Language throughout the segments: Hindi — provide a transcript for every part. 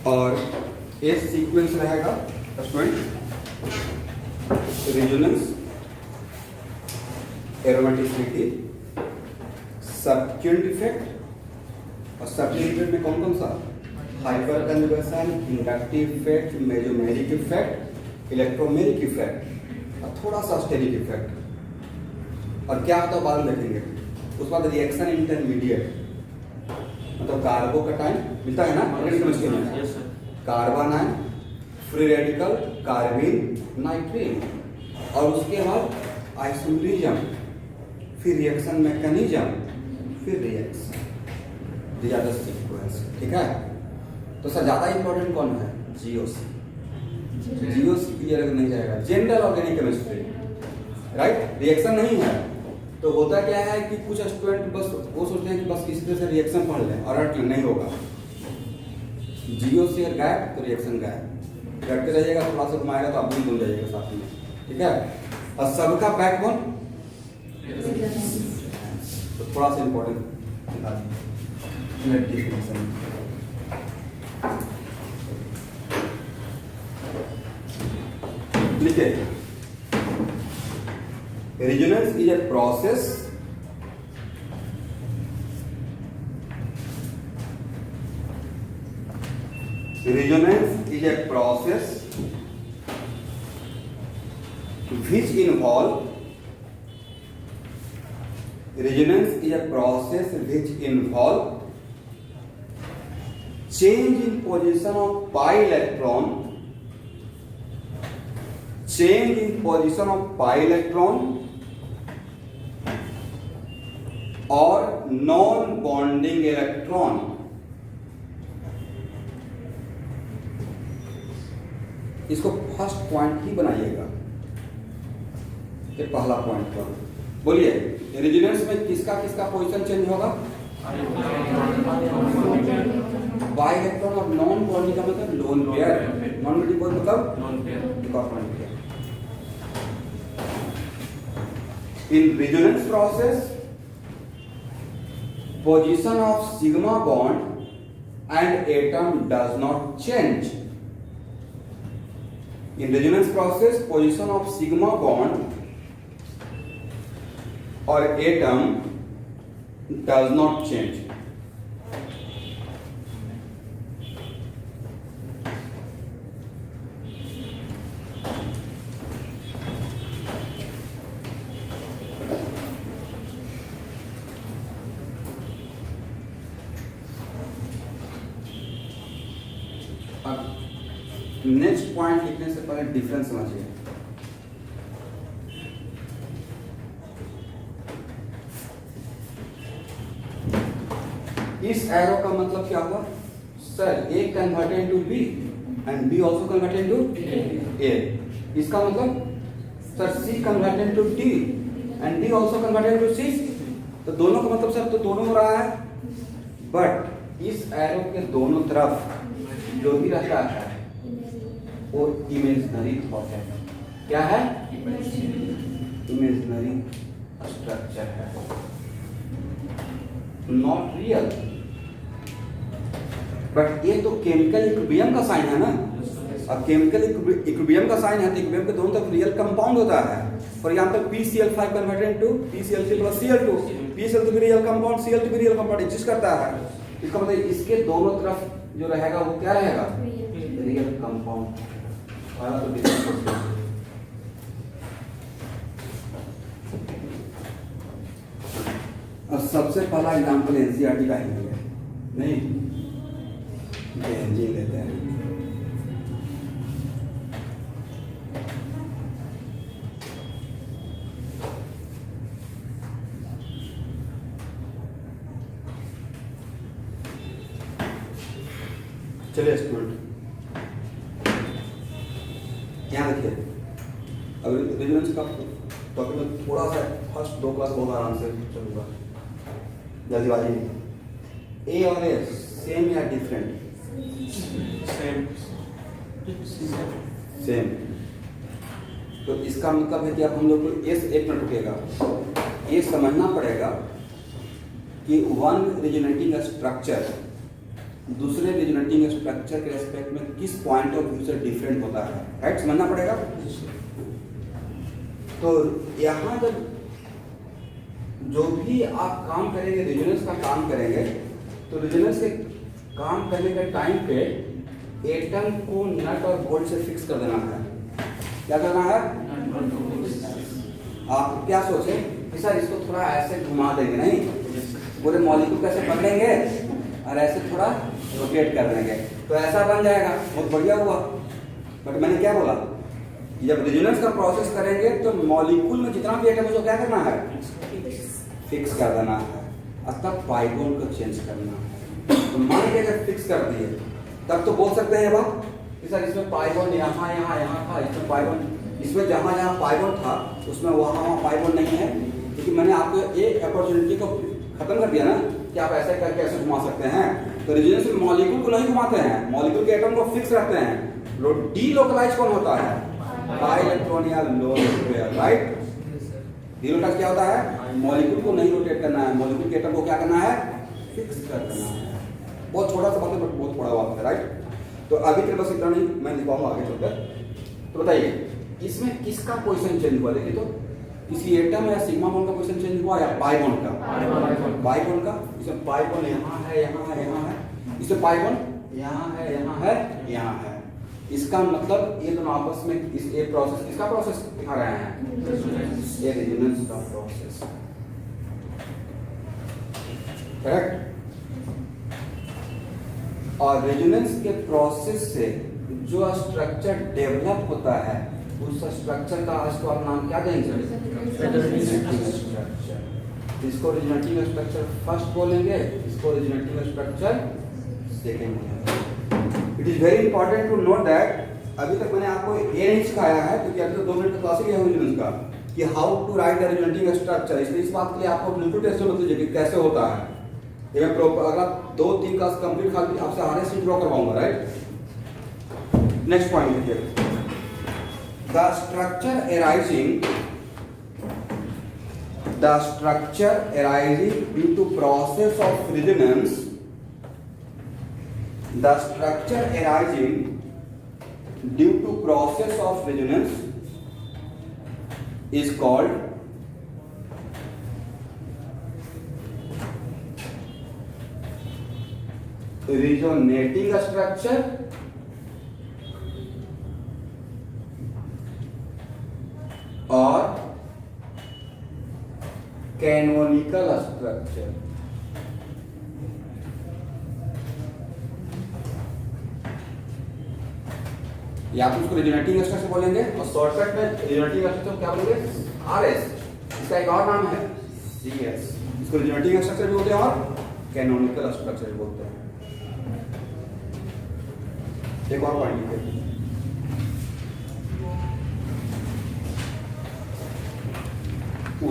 और एस सीक्वेंस रहेगा स्टूडेंट रेजोनेंस, एरोमेटिसिटी, सबक्यूटेंट इफेक्ट। और सबक्यूटेंट इफेक्ट में कौन कौन सा? Hyper conversion, inductive effect, mesomeric effect, electromeric effect और थोड़ा सा स्टेरिक इफेक्ट। और क्या होता है बाद में देखेंगे। उसके बाद रिएक्शन इंटरमीडिएट, मतलब कार्बोकटाइन मिलता है ना केमिस्ट्री में, कार्बोनाइन, फ्री रेडिकल, कार्बीन, नाइट्रीन। और उसके बाद आइसोमरिज्म, फिर रिएक्शन मैकेनिज्म, फिर रिएक्शन, ज्यादा सीक्वेंस। ठीक है, तो सर ज्यादा इंपॉर्टेंट कौन है? जीओसी। जीओसी क्लियर अगर नहीं जाएगा, general organic chemistry, right. Reaction नहीं है तो होता क्या है कि कुछ स्टूडेंट बस वो सोचते हैं कि बस किसी तरह से रिएक्शन पढ़ लें और रट लें, नहीं होगा। जीओसी अगर गायब तो रिएक्शन गायब, रटते रहिएगा, थोड़ा सा घुमाएगा तो आप भी घूम जाइएगा साथ में। ठीक है, और सबका बैकबोन तो थोड़ा सा इंपॉर्टेंट ब्लड डिफिनेशन। लिखिए, resonance is a process resonance is a process which involve change in position of pi electron or non-bonding electron। इसको फर्स्ट पॉइंट ही बनाइएगा, ये पहला पॉइंट था। बोलिए, रेजोनेंस में किसका किसका पोजीशन चेंज होगा? बाई इलेक्ट्रॉन और नॉन बॉन्डिंग का मतलब लोन पेयर, नॉन बॉन्डिंग मतलब non pair. In resonance process position of sigma bond and atom does not change. In resonance process, position of sigma bond or atom does not change. Next point लिखने से पहले डिफरेंस समझिए। इस एरो का मतलब क्या हुआ? Sir A converted into B and B also converted into A. इसका मतलब sir C converted into D and D also converted into C. तो दोनों का मतलब सर तो दोनों हो रहा है, बट इस एरो के दोनों तरफ जो भी रहता है वो इमेजिनरी थॉट है। क्या है? इमेजिनरी स्ट्रक्चर है, नॉट रियल। बट ये तो केमिकल इक्विलिब्रियम का साइन है ना, अब केमिकल इक्विलिब्रियम का साइन है तो इक्विलिब्रियम के दोनों तरफ रियल कंपाउंड होता है। For example PCl5 converted into PCl3 plus Cl2, PCl तो भी रियल कंपाउंड, Cl2 भी रियल कंपाउंड एग्जिस्ट करता है। इसका मतलब इसके दोनों तरफ जो रहेगा वो क्या रहेगा? Real compound. और सबसे पहला एग्जांपल एनसीईआरटी का ही है, नहीं जी लेते हैं। चलिए स्टूडेंट यहाँ देखिए, अगर रेजोनेंस का टॉपिक में थोड़ा सा फर्स्ट 2 क्लास बहुत आराम से चलूंगा, जल्दीबाजी नहीं। ए और ए सेम या डिफरेंट? सेम। तो इसका मतलब है कि अब हम लोग को एस एक मिनट रुकेगा, ये समझना पड़ेगा कि वन रेजोनेटिंग स्ट्रक्चर दूसरे रिजोनेटिंग स्ट्रक्चर के रेस्पेक्ट में किस पॉइंट ऑफ व्यू से डिफरेंट होता है, राइट, समझना पड़ेगा। तो यहाँ जब जो भी आप काम करेंगे, रेजोनेंस का काम करेंगे, तो रेजोनेंस के काम करने के टाइम पे एटम को नट और बोल्ट से फिक्स कर देना है। क्या करना है? आप क्या सोचे कि सर इसको थोड़ा ऐसे घुमा देंगे, नहीं, पूरे मॉलिक्यूल कैसे पकड़ेंगे और ऐसे थोड़ा रोटेट कर देंगे तो ऐसा बन जाएगा, बहुत बढ़िया हुआ। बट मैंने क्या बोला, जब रेजोनेंस का प्रोसेस करेंगे तो मॉलिक्यूल में जितना भी एटम है उसको क्या करना है? फिक्स कर देना है, अतः पाइबोन को चेंज करना है। तो मान के अगर फिक्स कर दिए तब तो बोल सकते हैं बात कि सर इसमें पाइबोन यहाँ यहाँ यहाँ था, इसमें पाइबोन, इसमें जहाँ जहाँ पाइबोन था उसमें वहाँ पाइबोन नहीं है, क्योंकि मैंने आपको एक अपॉर्चुनिटी को खत्म कर दिया ना कि आप ऐसे करके ऐसे घुमा सकते हैं। तो रेजोनेंस में मॉलिक्यूल को नहीं घुमाते हैं, मॉलिक्यूल के एटम को फिक्स रखते हैं। डीलोकलाइज कौन होता है? बाई इलेक्ट्रॉन या लोन पेयर, राइट। डीलोकलाइज क्या होता है? मॉलिक्यूल को नहीं रोटेट करना है, मॉलिक्यूल के एटम को क्या करना है? फिक्स कर देना है। बहुत छोटा सा बात है बट बहुत बड़ा बात है, राइट। तो अभी के बस इतना नहीं, मैं दिखाऊंगा आगे चलकर। तो बताइए इसमें किसका पोजीशन चेंज हुआ? देखिए तो किसी एटम या सिग्मा बॉन्ड का पोजीशन चेंज हुआ या पाई बॉन्ड का? पाई बॉन्ड का। इसमें पाई बॉन्ड यहाँ है, यहाँ है, यहाँ है, इसमें पाई बॉन्ड यहाँ है, यहाँ है, यहाँ है। इसका मतलब ये दोनों आपस में इस ये प्रोसेस, किसका प्रोसेस दिखा रहे हैं? ये रेजोनेंस का प्रोसेस, करेक्ट। और रेजोनेंस के प्रोसेस से जो स्ट्रक्चर डेवलप होता है उस स्ट्रक्चर का आज तो आप नाम क्या देंगे? स्ट्रक्चर। इसको रेजोनेटिंग स्ट्रक्चर फर्स्ट बोलेंगे, इसको रेजोनेटिंग स्ट्रक्चर सेकेंड बोलेंगे। It is very important to note that अभी तक मैंने आपको ये नहीं सिखाया है, क्योंकि अभी तो 2 मिनट का क्लास ही है रेजोनेंस का, कि how to write the resonating structure. इसलिए इस बात के लिए आपको ब्लूटूथ टेस्ट होना चाहिए कि कैसे होता है। ये मैं अगर आप 2-3 क्लास कंप्लीट खाली आपसे आरएस ड्रॉ करवाऊंगा, राइट। नेक्स्ट पॉइंट देखिए, the structure arising due to process of resonance, the structure arising due to process of resonance is called resonating structure और कैनोनिकल स्ट्रक्चर। या आप उसको रेजोनेटिंग स्ट्रक्चर बोलेंगे और शॉर्टकट में रेजोनेटिंग स्ट्रक्चर क्या बोलेंगे? आरएस। इसका एक और नाम है सीएस। इसको रेजोनेटिंग स्ट्रक्चर भी बोलते हैं और कैनोनिकल स्ट्रक्चर भी बोलते हैं। एक और पॉइंट लिखिए,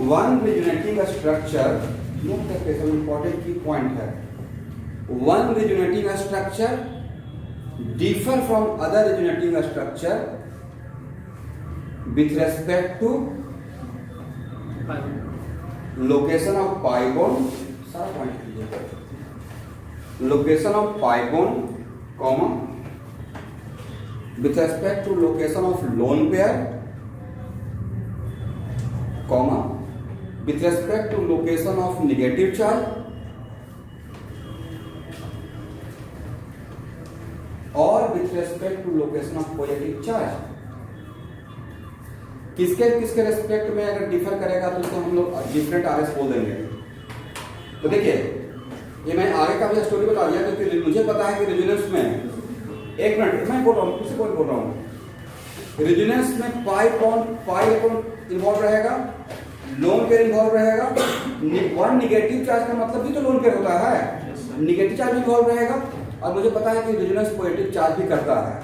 one resonating structure, note that is an important key point है। One resonating structure differ from other resonating structure with respect to location of pi bond, सारा पॉइंट लीजिए, location of pi bond, comma, with respect to location of lone pair, comma, with respect to location of negative charge और with respect to location of positive charge। किसके किसके रेस्पेक्ट में अगर डिफर करेगा तो उसको हम लोग डिफरेंट आरएस बोल देंगे। तो देखिए ये मैं आगे का भी स्टोरी बता दिया, क्योंकि मुझे पता है कि रेजोनेंस में, एक मिनट मैं बोल रहा हूँ, किसी को बोल रहा हूँ, रेजोनेंस में पाई बॉन्ड इन्वॉल्व रहेगा, लोन पेयर इन्वॉल्व रहेगा। वन निगेटिव चार्ज का मतलब भी तो लोन पेयर होता है, निगेटिव चार्ज भी इन्वॉल्व रहेगा। और मुझे पता है कि रेजोनेंस पॉजिटिव चार्ज भी करता है,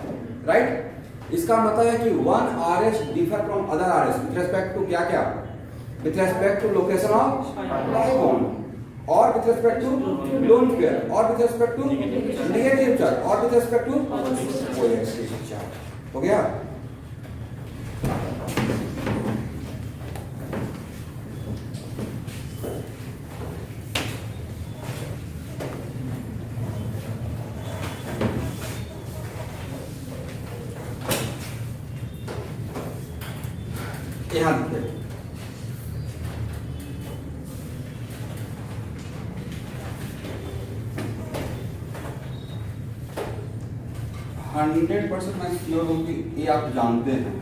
राइट। इसका मतलब है कि one RS differ from other RS with respect to क्या क्या? With respect to location of pi bond और with respect to lone pair और with respect to negative charge और with respect to positive charge. हो गया? यहाँ देखिए 100% मैं श्योर हूँ कि ये आप जानते हैं।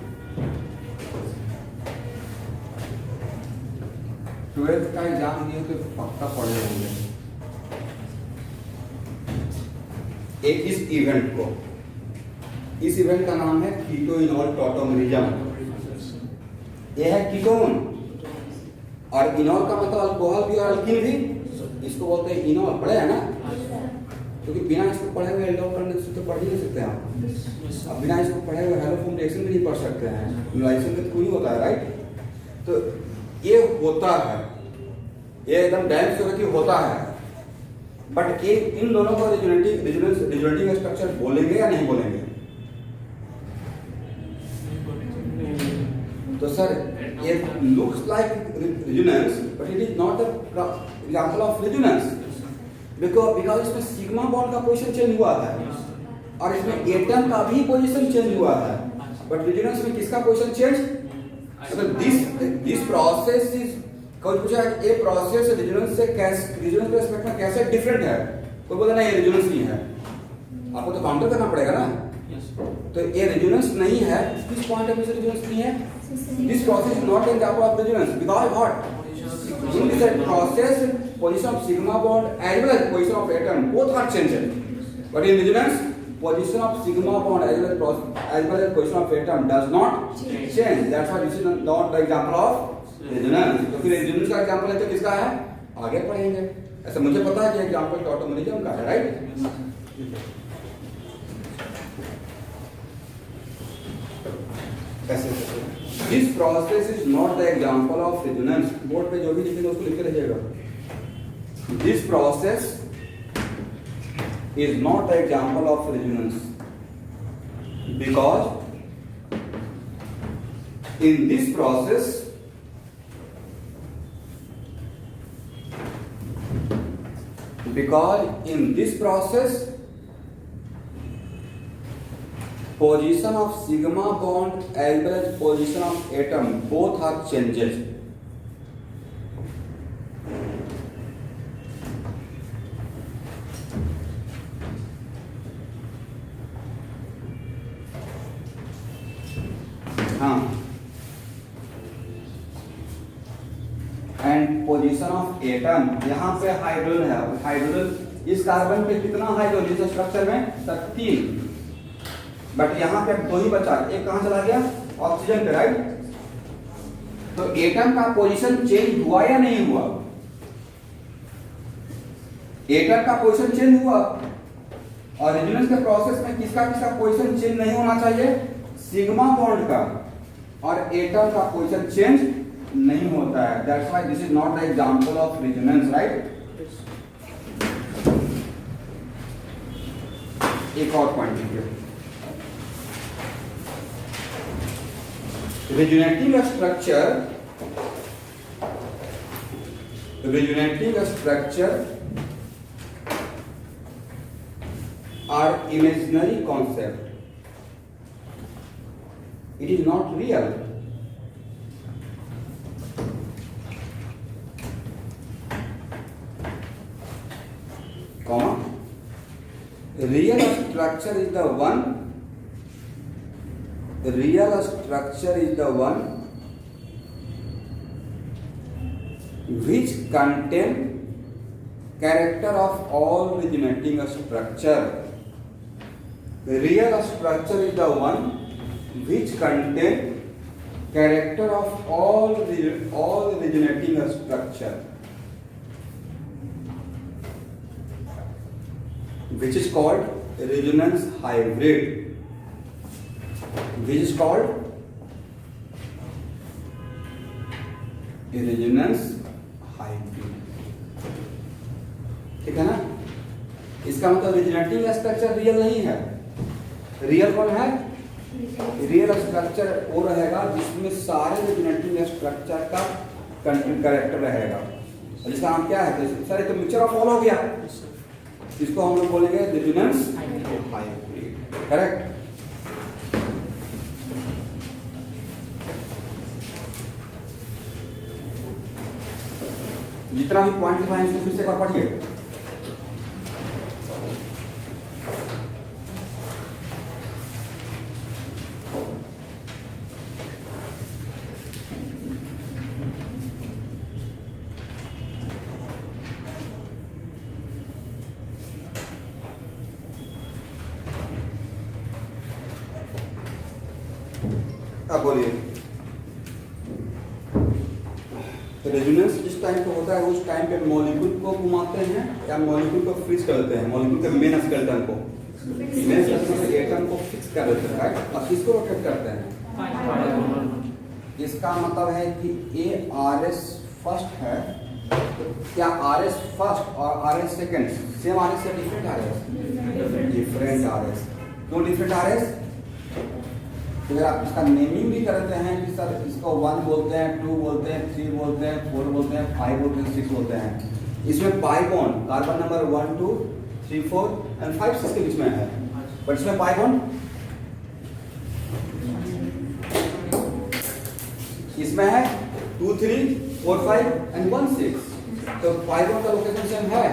12th का एग्जाम दिए तो पक्का पढ़े होंगे इस इवेंट को। इस इवेंट का नाम है कीटोइनॉल टॉटोमेरिज्म। यह है कीटोन और इनॉल का मतलब अल्कोहल भी और अल्कीन भी, इसको बोलते हैं इनॉल। पढ़े है ना? क्योंकि बिना इसको पढ़े हुए एल्डोल करने से तो पढ़ ही नहीं सकते आप। अब बिना इसको पढ़े हुए हेलोफॉर्म रिएक्शन भी नहीं पढ़ सकते हैं, न्यूट्रलाइजेशन का कोई होता है, राइट? तो ये होता है, ये एकदम डैम श्योर कि होता है। बट ये इन दोनों को रिजोनेटिंग स्ट्रक्चर बोलेंगे या नहीं बोलेंगे? तो सर ये looks like resonance but it is not the example of resonance because इसमें सिग्मा बॉन्ड का पोजीशन चेंज हुआ था और इसमें एटम का भी पोजीशन चेंज हुआ था। बट रेजोनेंस में किसका पोजीशन चेंज? मतलब दिस प्रोसेस इज कोई पूछा ये प्रोसेस रेजोनेंस से कैसे, रेजोनेंस के एस्पेक्ट में कैसे डिफरेंट है? कोई बोला नहीं ये रेजोनेंस नहीं है, आपको तो काउंटर करना पड़ेगा ना। तो ये रेजोनेंस नहीं है, किस पॉइंट ऑफ व्यू से रेजोनेंस नहीं है? This process is not an example of resonance because what? In this process, position of sigma bond as well as position of atom both are changed. But in resonance, position of sigma bond as well as position of atom does not change. That's why this is not the example of resonance. तो फिर resonance का example है तो किसका है? आगे पढ़ेंगे। ऐसा मुझे पता है कि example टॉटोमेरिज्म का है, राइट? कैसे? This process is not the example of resonance. Board पे जो भी लिखेगा उसको लिख के रखिएगा। This process is not the example of resonance because in this process position of sigma bond as well as position of atom both are changes. हाँ, एंड पोजीशन ऑफ एटम, यहाँ पे हाइड्रोजन है। हाइड्रोजन इस कार्बन पे कितना हाइड्रोजन इस स्ट्रक्चर में? 3। बट यहाँ पे 2 ही बचा, एक कहाँ चला गया? ऑक्सीजन पे, राइट? तो एटम का पोजीशन चेंज हुआ या नहीं हुआ? एटम का पोजीशन चेंज हुआ और रेजोनेंस के प्रोसेस में किसका पोजीशन चेंज नहीं होना चाहिए? सिग्मा बॉन्ड का, और एटम का पोजीशन चेंज नहीं होता है। That's why this is not the example of resonance, right? एक और पॉइंट देखिए, resonating structure are imaginary concept. It is not real. Comma. Real structure is the one which contain character of all resonating structure. Real structure is the one which contain character of all resonating structure, which is called resonance hybrid. Which is called resonance hybrid. ठीक है ना? इसका मतलब रेजोनेटिंग स्ट्रक्चर रियल नहीं है। रियल कौन है? रियल स्ट्रक्चर वो रहेगा जिसमें सारे रेजोनेटिंग स्ट्रक्चर का कैरेक्टर रहेगा। जिसका नाम क्या है? सर ये तो मिक्सचर ऑफ ऑल हो गया, इसको हम लोग बोलेंगे रेजोनेंस हाइब्रिड, करेक्ट? जितना भी पॉइंट लिखा है इसको फिर से एक बार पढ़िए। अब बोलिए, रेजोनेंस जिस टाइम पे होता है उस टाइम पे मॉलिक्यूल को घुमाते हैं या मॉलिक्यूल को फ्रीज कर देते हैं, मॉलिक्यूल के मेन स्केलेटन को, मेन स्केलेटन से एटम को फिक्स कर देते हैं, राइट। और किसको रोटेट करते हैं? इसका मतलब है कि ए आर एस फर्स्ट है, क्या आर एस फर्स्ट और R S second same R S या different R S? Different R S. क्यों डिफरेंट आर एस? तो अगर आप इसका नेमिंग भी करते हैं कि सर इसको 1 बोलते हैं, 2 बोलते हैं, 3 बोलते हैं, 4 बोलते हैं, 5 बोलते हैं, 6 बोलते हैं, इसमें pi bond carbon number 1 2 3 4 and 5 6 के बीच में है, बट इसमें पाई बॉन्ड इसमें है 2 3 4 5 एंड 1 6। तो पाई बॉन्ड का लोकेशन सेम है।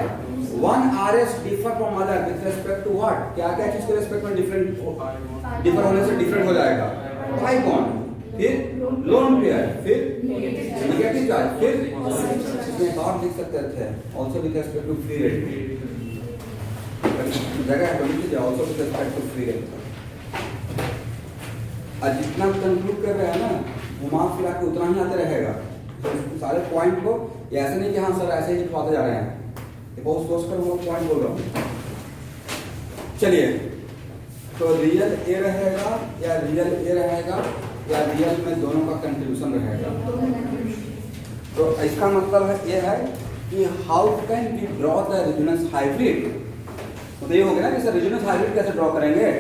1 RS differ from other with respect to what? क्या क्या चीज के रिस्पेक्ट में डिफर होने से डिफरेंट हो जाएगा? पाई बॉन्ड, फिर लोन पेयर, फिर नेगेटिव चार्ज, फिर इसमें और लिख सकते थे also with respect to free radical, जगह है तो लिख दीजिए also with respect to free radical. आज जितना कंक्लूड कर रहे हैं ना, घुमा फिरा के उतना ही आते रहेगा। तो सारे पॉइंट को ऐसे नहीं कि हाँ सर ऐसे ही लिखवाते जा रहे हैं, बहुत सोच कर वो पॉइंट बोल रहा हूँ। चलिए, तो रियल ए रहेगा या रियल ए रहेगा या रियल में दोनों का कंट्रीब्यूशन रहेगा। तो इसका मतलब है ये है कि how can we draw the resonance hybrid. तो ये हो गया ना कि सर रेजोनेंस हाइब्रिड कैसे ड्रॉ करेंगे।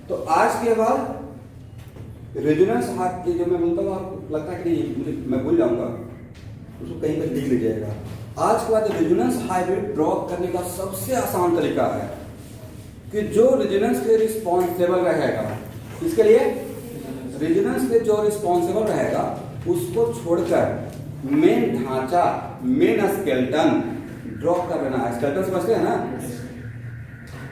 तो आज के बाद रेजोनेंस हाइब्रिड जो मैं बोलता हूँ आपको लगता है कि मुझे मैं भूल जाऊंगा, उसको कहीं पर लिख लीजिएगा। आज के बाद रेजोनेंस हाइब्रिड ड्रॉ करने का सबसे आसान तरीका है कि जो रेजोनेंस के रिस्पॉन्सिबल रहेगा, इसके लिए रेजोनेंस के जो रिस्पॉन्सिबल रहेगा उसको छोड़कर मेन ढांचा, मेन स्केलेटन ड्रॉ कर लेना है। स्केलेटन समझते हैं ना,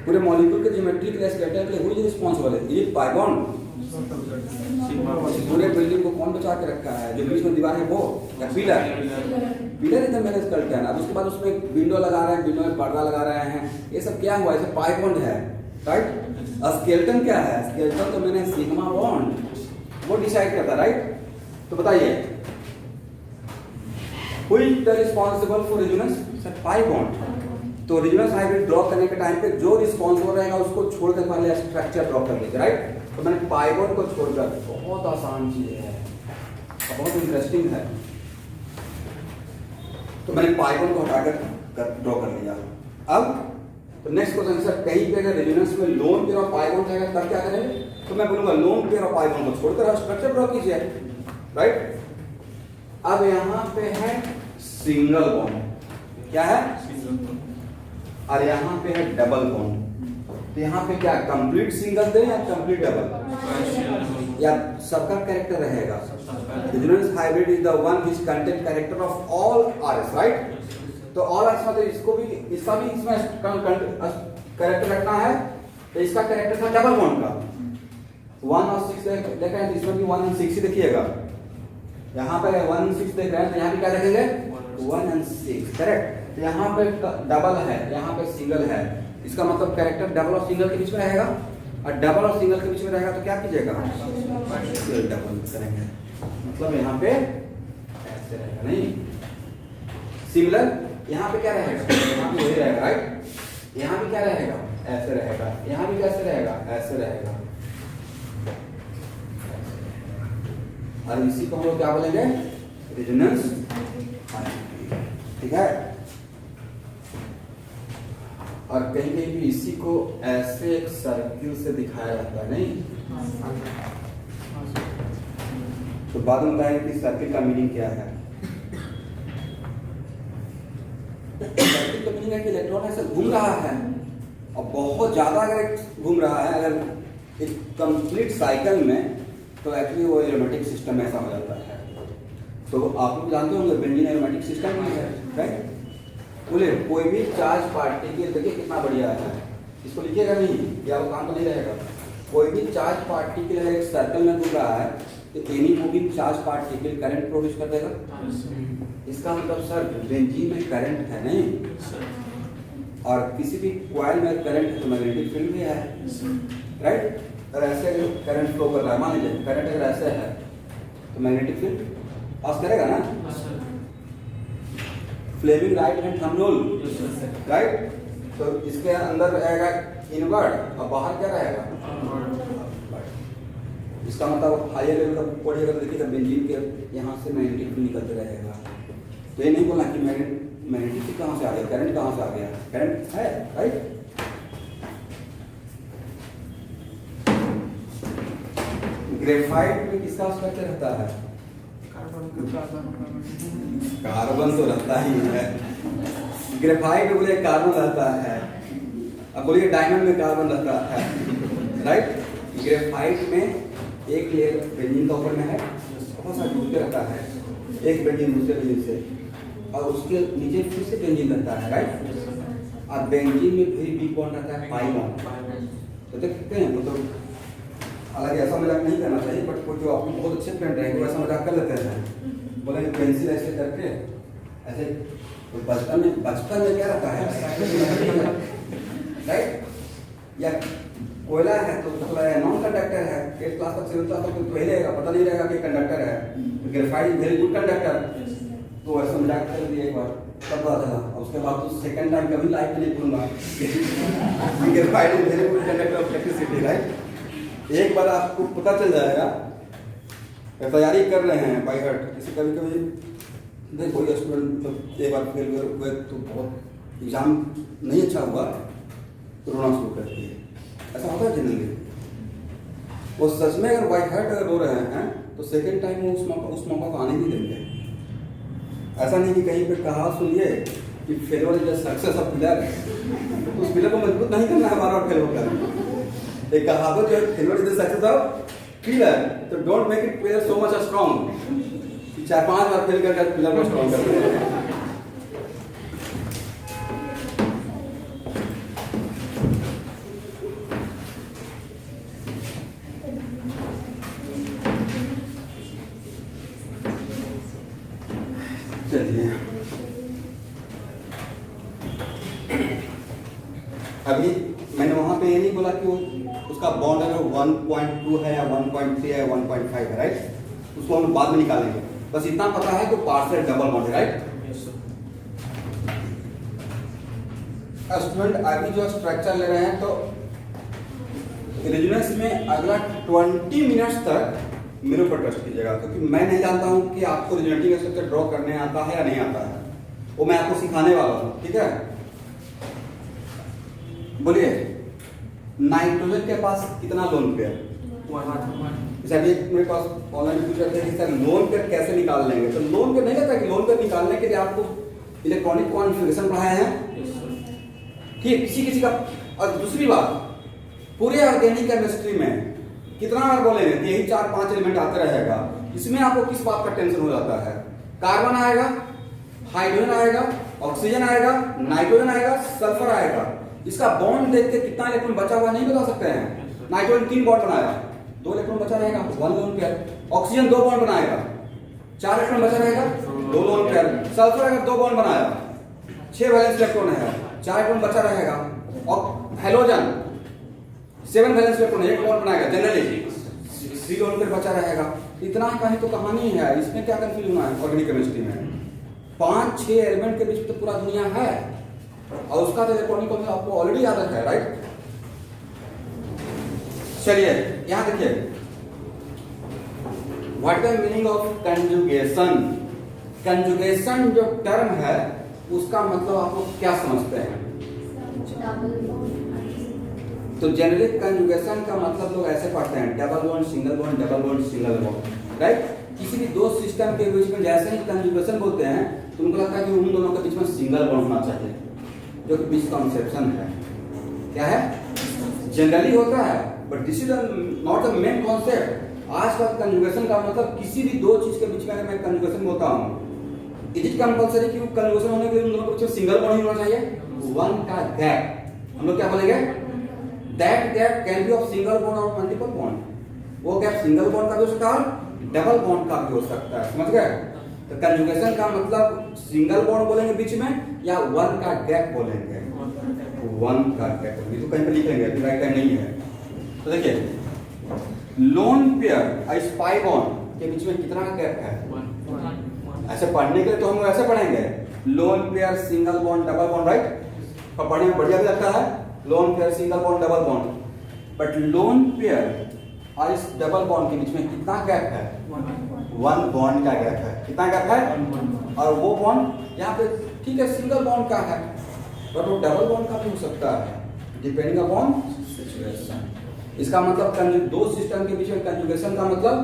पूरे मॉलिक्यूल के ज्योमेट्री के स्केलेटन के लिए वही रिस्पॉन्सिबल है। ये पाई बॉन्ड पूरे बिल्डिंग को कौन बचा के रखा है? जो बीच में दीवार है वो, या पिलर? पिलर एकदम मेरे स्केलेटन। अब उसके बाद उसमें विंडो लगा रहे हैं, विंडो में पर्दा लगा रहे हैं, ये सब क्या हुआ? इसे पाई बॉन्ड है, राइट। स्केलेटन क्या है? स्केलेटन तो मैंने सिग्मा बॉन्ड वो डिसाइड करता, राइट। तो बताइए who is the responsible for resonance? Sir pi bond. तो रेजोनेंस हाइब्रिड ड्रॉ करने के टाइम पे जो रिस्पॉन्सिबल रहेगा उसको छोड़कर पहले स्ट्रक्चर ड्रॉ कर लीजिए, राइट। तो मैंने पाई बॉन्ड को छोड़कर, बहुत आसान चीज है, बहुत इंटरेस्टिंग है। तो मैंने पाई बॉन्ड को हटाकर ड्रॉ कर लिया। अब तो नेक्स्ट क्वेश्चन सर, कहीं पे अगर रेजोनेंस में लोन पेयर और पाई बॉन्ड रहेगा तब क्या करेंगे? तो मैं बोलूंगा लोन पेयर और पाई बॉन्ड को छोड़कर स्ट्रक्चर ड्रॉ कीजिए, राइट। अब यहाँ पे है सिंगल बॉन्ड, क्या है? और यहाँ पे है डबल बॉन्ड। तो यहाँ पे क्या कंप्लीट सिंगल दे या कंप्लीट डबल, या सबका कैरेक्टर रहेगा? Resonance hybrid is the one which contain character of all RS, right. तो ऑल आरएस मतलब इसको भी, इसका भी इसमें कैरेक्टर रखना है। तो इसका कैरेक्टर था डबल बॉन्ड का 1 और 6 देखा है, इसमें भी 1 और 6 ही देखिएगा। यहाँ पे 1 और 6 देख रहे हैं, तो यहाँ पे क्या देखेंगे? 1 और 6, करेक्ट। तो यहाँ पे डबल है, यहाँ पे सिंगल है, इसका मतलब कैरेक्टर डबल और सिंगल के बीच में रहेगा। और डबल और सिंगल के बीच में रहेगा तो क्या कीजिएगा? डबल करेंगे, मतलब यहाँ पे ऐसे रहेगा, नहीं सिमिलर। यहाँ पे क्या रहेगा? यहाँ पे वही रहेगा, राइट। यहाँ पे क्या रहेगा? ऐसे रहेगा। यहाँ भी कैसे रहेगा? ऐसे रहेगा। और इसी को हम लोग क्या बोलेंगे? रेजोनेंस, ठीक है। और कहीं कहीं भी इसी को ऐसे एक सर्किल से दिखाया जाता है, नहीं? तो बाद में बताएंगे कि सर्किल का मीनिंग क्या है। सर्किल का मीनिंग है कि इलेक्ट्रॉन ऐसे घूम रहा है और बहुत ज्यादा अगर घूम रहा है, अगर एक कंप्लीट साइकिल में, तो एक्चुअली वो एरोमेटिक सिस्टम ऐसा हो जाता है। तो आप लोग जानते होंगे बेंजीन एरोमेटिक सिस्टम है, राइट। बोले कोई भी चार्ज पार्टिकल, देखिए कितना बढ़िया है, इसको लिखिएगा नहीं, या वो काम तो नहीं रहेगा। कोई भी चार्ज पार्टिकल अगर एक सर्कल में घूम रहा है तो any moving charge particle current produce कर देगा। इसका मतलब सर बेंजीन में करंट है नहीं, और किसी भी कॉइल में करंट है तो मैग्नेटिक फील्ड भी है, राइट। और ऐसे करंट फ्लो कर रहा है, मान लीजिए करंट अगर ऐसे है तो मैग्नेटिक फील्ड पास करेगा ना। Fleming right hand thumb rule, right. तो इसके अंदर रहेगा इनवर्ड और बाहर क्या रहेगा, इसका मतलब हायर लेवल का पढ़िएगा तो देखिएगा बेंजीन के यहाँ से मैग्नेटिक फील्ड निकलते रहेगा। तो ये नहीं बोलना कि मैग्नेटिक फील्ड कहाँ से आ गया, करंट कहाँ से आ गया, करंट है, राइट। ग्रेफाइट में किसका स्ट्रक्चर रहता है, कार्बन तो रहता ही है। ग्रेफाइट में बोले कार्बन रहता है, अब बोलिए डायमंड में कार्बन रहता है, राइट। ग्रेफाइट में एक लेयर बेंजीन का ऊपर में है, बहुत सारा जुड़ते रहता है, एक बेंजीन दूसरे बेंजीन से, और उसके नीचे फिर से बेंजीन रहता है, राइट। और बेंजीन में फिर वीक बॉन्ड रहता है, पाई बॉन्ड। तो देखते हैं मतलब हालांकि ऐसा मजाक नहीं करना चाहिए, बट कोई जो आपके बहुत अच्छे फ्रेंड रहेंगे वो ऐसा मजाक कर लेते हैं, बोले पेंसिल ऐसे करके ऐसे। तो बचपन में क्या रहता है, राइट। या कोयला है तो नॉन कंडक्टर है, 8th क्लास तक 7th क्लास तक तो वही रहेगा, पता नहीं रहेगा कि कंडक्टर है। ग्रेफाइट वेरी गुड कंडक्टर, तो ऐसा मजाक कर दिया एक बार, तब पता चला। उसके बाद तो सेकंड टाइम कभी लाइफ में नहीं भूलूंगा। Graphite is very good conductor of electricity, right. एक बार आपको पता चल जाएगा, तैयारी कर रहे हैं बाई हार्ट, जैसे कभी कभी नहीं कोई स्टूडेंट मतलब एक बार फेल हुए तो बहुत एग्जाम नहीं अच्छा हुआ तो रोना शुरू करती है, ऐसा होता है जनरली। वो सच में अगर बाई हार्ट अगर रो रहे हैं तो सेकेंड टाइम वो उस मौका को आने नहीं देंगे। ऐसा नहीं कि कहीं पे कहा सुनिए कि failure is the success of pillar, तो उस पिलर को मजबूत नहीं करना है बार बार फेल होकर। एक कहावत जो है failure is the success of pillar, तो don't make it pillar so much strong, 4-5 बार फेल करके पिलर को स्ट्रांग कर देंगे। चलिए अभी मैंने वहां पे ये नहीं बोला कि वो उसका बॉन्ड अगर 1.2 है या 1.3 है या 1.5 है, राइट, उसको हम बाद में निकालेंगे। बस इतना पता है कि पार्शियल डबल बॉन्ड है, राइट। स्टूडेंट अभी जो स्ट्रक्चर ले रहे हैं तो रेजोनेंस में अगला 20 मिनट्स तक मेरे ऊपर ट्रस्ट कीजिएगा, क्योंकि मैं नहीं जानता हूं कि आपको रेजोनेटिंग स्ट्रक्चर ड्रॉ करने आता है या नहीं आता है, वो मैं आपको सिखाने वाला हूं, ठीक है। बोलिए नाइट्रोजन के पास कितना लोन पेयर, जैसे अभी मेरे पास ऑनलाइन पूछ रहे थे कि सर लोन पेयर कैसे निकाल लेंगे, तो लोन पेयर नहीं कहता कि लोन पेयर निकालने के लिए आपको इलेक्ट्रॉनिक कॉन्फ़िगरेशन पढ़ाए हैं, ठीक, किसी का। और दूसरी बात, पूरे ऑर्गेनिक केमिस्ट्री में कितना बार बोलेंगे, यही 4-5 एलिमेंट आते रहेगा, इसमें आपको किस बात का टेंशन हो जाता है। कार्बन आएगा, हाइड्रोजन आएगा, ऑक्सीजन आएगा, नाइट्रोजन आएगा, सल्फर आएगा, इसका बॉन्ड देख के कितना इलेक्ट्रॉन बचा हुआ नहीं बता सकते हैं। नाइट्रोजन 3 बॉन्ड बनाया, 2 इलेक्ट्रॉन बचा रहेगा, 1 लोन पेयर। ऑक्सीजन 2 बॉन्ड बनाएगा, 4 इलेक्ट्रॉन बचा रहेगा, 2 लोन पेयर। सल्फर अगर 2 बॉन्ड बनाया, 6 वैलेंस इलेक्ट्रॉन है, 4 इलेक्ट्रॉन बचा रहेगा। और हेलोजन 7 वैलेंस इलेक्ट्रॉन, 1 बॉन्ड बनाएगा, जनरली 3 लोन पेयर बचा रहेगा। इतना कहीं तो कहानी है, इसमें क्या कंफ्यूजन है ऑर्गेनिक केमिस्ट्री में। 5-6 एलिमेंट के बीच तो पूरा दुनिया है, और उसका तो इलेक्ट्रॉनिक आपको ऑलरेडी याद है, राइट। चलिए यहां देखिए, what the meaning of conjugation. Conjugation जो टर्म है उसका मतलब आप लोग क्या समझते हैं। तो जेनेरिक कंजुगेशन का मतलब लोग ऐसे पढ़ते हैं, double bond single bond, double bond single bond, right. किसी भी 2 सिस्टम के बीच में जैसे ही कंजुगेशन बोलते हैं तो उनको लगता है कि उन दोनों के बीच में सिंगल बॉन्ड होना चाहिए, जो कि मिसकंसेप्शन है। क्या है, जनरली होता है, but this is not the main concept. आज का कंजुगेशन का मतलब किसी भी दो चीज के बीच में मैं कंजुगेशन बोलता हूँ, इज इट कंपल्सरी कि कंजुगेशन होने के लिए उन दोनों के बीच में सिंगल बॉन्ड ही होना चाहिए? वन का गैप हम लोग क्या बोलेंगे? That gap can be of single bond और मल्टीपल बॉन्ड। वो गैप सिंगल बॉन्ड का भी हो सकता है, डबल बॉन्ड का भी हो सकता है। समझ गए? तो कंजुगेशन का मतलब सिंगल बॉन्ड बोलेंगे बीच में या वन का गैप बोलेंगे? वन का गैप बोलेंगे। तो कहीं पे लिखेंगे, अभी राइट टाइम नहीं है। तो देखिए लोन पेयर स्पाई बॉन्ड के बीच में कितना गैप है? ऐसे पढ़ने के लिए तो हम ऐसे पढ़ेंगे, lone pair single bond double bond, right? और पढ़ने में बढ़िया भी लगता है, lone pair single bond double bond. But loan pair और इस डबल बॉन्ड के बीच में कितना गैप है? वन बॉन्ड का गैप है। कितना गैप है? और वो बॉन्ड यहाँ पे ठीक है सिंगल बॉन्ड का है, बट वो डबल बॉन्ड का भी हो सकता है, डिपेंडिंग अपॉन सिचुएशन। इसका मतलब दो सिस्टम के बीच में कंजुगेशन का मतलब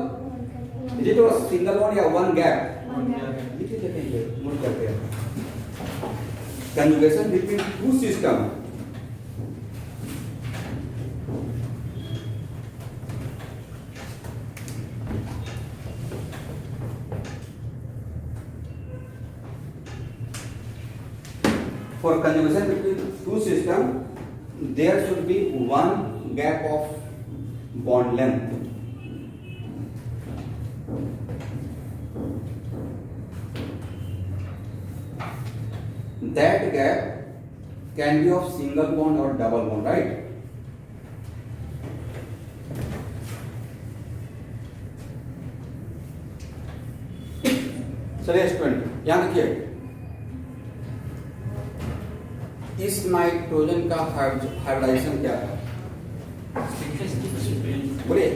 is it a single bond या वन गैप? लिखिए देखेंगे नोट करते हैं। Conjugation between two system, for conjugation between two system there should be one gap of bond length. That gap can be of single bond or double bond, right? चलिए स्टूडेंट यहाँ देखिए, इस नाइट्रोजन का हाइब्रिडाइजेशन क्या है? बोलिए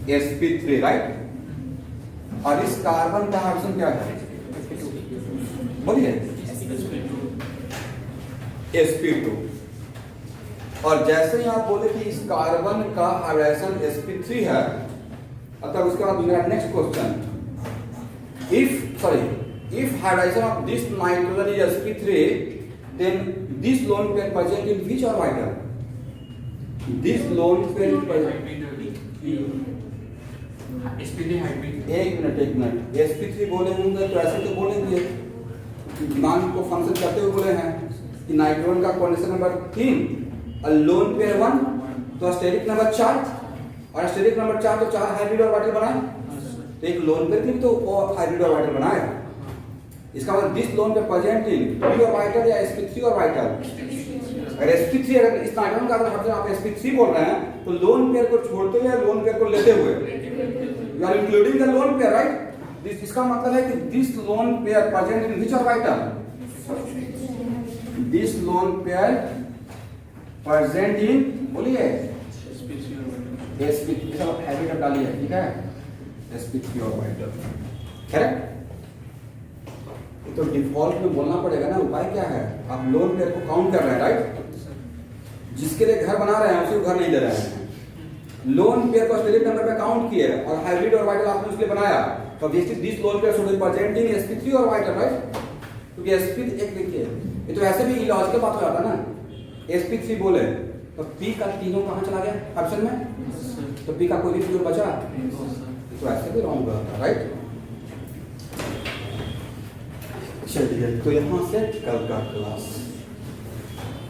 sp3, राइट? और इस कार्बन का हाइब्रिडेशन क्या है? बोलिए sp2। और जैसे ही आप बोले कि इस कार्बन का हाइब्रिडेशन sp3 है, अतः उसके बाद मेरा next question, if hybridization of this nitrogen is sp3, then this lone pair present in which orbital? This lone pair sp3 hybrid। एक मिनट sp3 बोले होंगे तो ऐसे तो बोलेंगे, दिमाग को फंक्शन करते हुए बोले हैं कि नाइट्रोजन का कोऑर्डिनेशन नंबर 3 और लोन पेयर 1, तो स्टेरिक नंबर 4 और स्टेरिक नंबर 4 तो 4 हाइब्रिड ऑर्बिटल बनाए, तो एक लोन पेयर भी तो हाइब्रिड ऑर्बिटल बनाया। इसका मतलब दिस लोन पे प्रेजेंट इन p ऑर्बिटल या sp3 ऑर्बिटल। अगर sp3 अगर इस नाइट्रोजन का अगर आप sp3 बोल रहे हैं तो लोन पेयर को छोड़ते हुए या लोन पेयर को लेते हुए, you are including the lone pair, right? इसका मतलब है कि this lone pair present in which orbital? This lone pair present in, बोलिए sp3 सब हैबिट डालिए, ठीक है? sp3 orbital, correct? तो डिफॉल्ट में बोलना पड़ेगा ना, उपाय क्या है? आप लोन पेयर को काउंट कर रहे हैं, राइट? जिसके लिए घर बना रहे हैं उसी को घर नहीं दे रहे हैं। लोन पेयर को स्टेरिक नंबर पे काउंट किए और हाइब्रिड ऑर्बिटल आपने उसके लिए बनाया, तो this lone pair should be present in sp3 orbital, right? क्योंकि sp एक देखिए, ये तो ऐसे भी इलॉजिकल बात हो जाता है ना, sp3 बोले तो p का तीनों कहाँ चला गया ऑप्शन में, तो p का कोई भी फिगर बचा, तो ऐसे भी रॉन्ग होता है, राइट? चलिए, तो यहाँ से कल का क्लास,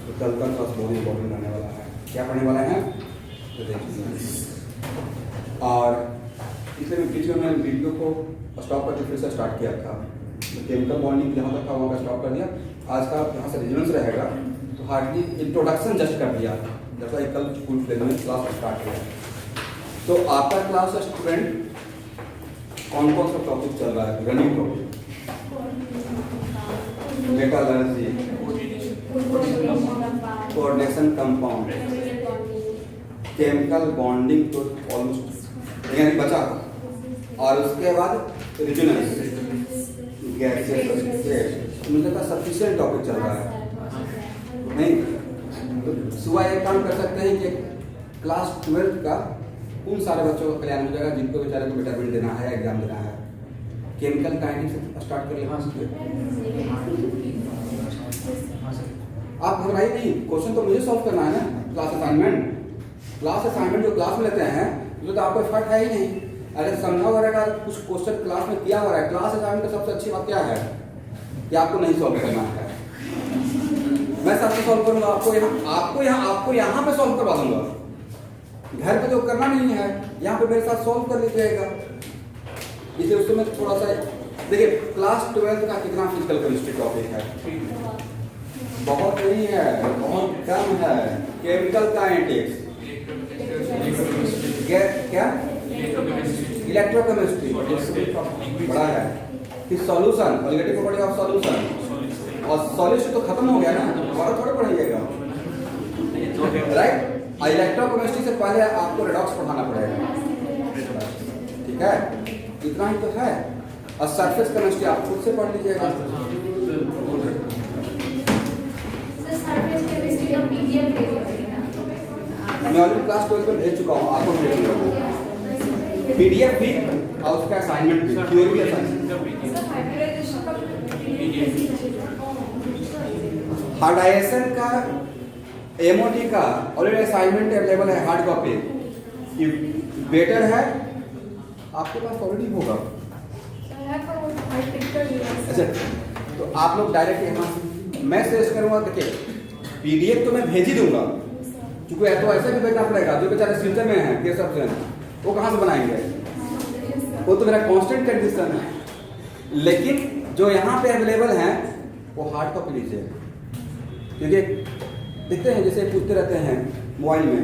तो कल का क्लास बहुत इंपॉर्टेंट रहने वाला है। क्या पढ़ने वाला है? तो देखिए, और इसलिए बीच में मैंने वीडियो को स्टॉप करके फिर से स्टार्ट किया था, तो केमिकल बॉन्डिंग जहाँ तक था वहाँ का स्टॉप कर दिया। आज का यहाँ से रेजोनेंस रहेगा, तो हार्डली इंट्रोडक्शन जस्ट कर दिया, जैसा कल फुल रेजोनेंस क्लास स्टार्ट किया। तो आपका क्लास स्टूडेंट कौन कौन सा टॉपिक चल रहा है? Running topic, metallurgy, coordination compound, chemical bonding तो ऑलमोस्ट यानी बचा, और उसके बाद रेजोनेंस, गैसेस, मुझे लगता है सफिशिएंट टॉपिक चल रहा है नहीं? तो सुबह एक काम कर सकते हैं कि क्लास 12 का उन सारे बच्चों का कल्याण हो जाएगा जिनको बेचारे को विटामिन देना है, एग्जाम देना है। केमिकल काइनेटिक्स से स्टार्ट करिए। आप घबराइए नहीं, क्वेश्चन तो मुझे सॉल्व करना है ना, क्लास असाइनमेंट, क्लास असाइनमेंट जो क्लास में लेते हैं उसमें तो आपको एफर्ट है ही नहीं। अरे समझा वगैरह का कुछ क्वेश्चन क्लास में किया हुआ है, क्लास असाइनमेंट का सबसे अच्छी बात क्या है कि आपको नहीं सॉल्व करना है। मैं साथ में सॉल्व करूंगा, आपको यहाँ पे सॉल्व करवा दूंगा। घर पे जो करना नहीं है यहाँ पे मेरे साथ सॉल्व कर लीजिएगा। इसलिए उसमें थोड़ा सा देखिए, क्लास 12 का कितना फिजिकल केमिस्ट्री टॉपिक है, बहुत नहीं है, बहुत कम है। केमिकल काइनेटिक्स, क्या इलेक्ट्रोकेमिस्ट्री बड़ा है। फिर solution, negative property of solution, और सॉल्यूशन तो खत्म हो गया ना, दोबारा थोड़ा पढ़ाइएगा, राइट। इलेक्ट्रोकेमिस्ट्री से पहले आपको रेडॉक्स पढ़ाना पड़ेगा, ठीक है, इतना ही तो है। और सरफेस केमिस्ट्री आप खुद से पढ़ लीजिएगा। मैं ऑलरेडी क्लास 12 में भेज चुका हूँ, आपको भेज चुका हूँ PDF भी और उसका असाइनमेंट भी, थ्योरी भी असाइनमेंट। हार्डाइजेशन का MOT का ऑलरेडी असाइनमेंट अवेलेबल है, हार्ड कॉपी। ये बेटर है, आपके पास ऑलरेडी होगा। अच्छा, तो आप लोग डायरेक्ट यहाँ से मैं सजेस्ट करूँगा, देखिए PDF तो मैं भेज ही दूंगा, क्योंकि तो ऐसे भी भेजना पड़ेगा। जो बेचारे सिस्टम में हैं ये सब वो कहाँ से बनाएंगे, वो तो मेरा कांस्टेंट कंडीशन है। लेकिन जो यहाँ पे अवेलेबल हैं वो हार्ड कॉपी लीजिए, क्योंकि देखते हैं जैसे पूछते रहते हैं मोबाइल में,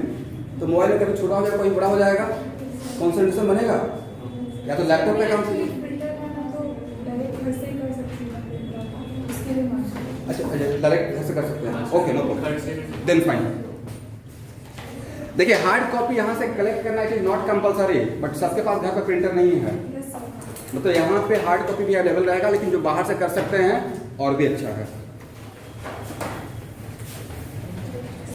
तो मोबाइल में कभी छोटा हो जाएगा, कहीं बड़ा हो जाएगा, कॉन्सेंट्रेशन बनेगा। या तो लैपटॉप पे काम कीजिए। अच्छा, डायरेक्ट घर से कर सकते हैं, okay, no problem, then fine. देखिए हार्ड कॉपी यहाँ से कलेक्ट करना it is not compulsory, but सबके पास घर पे प्रिंटर नहीं है, मतलब यहाँ पे हार्ड कॉपी भी अवेलेबल रहेगा, लेकिन जो बाहर से कर सकते हैं और भी अच्छा है।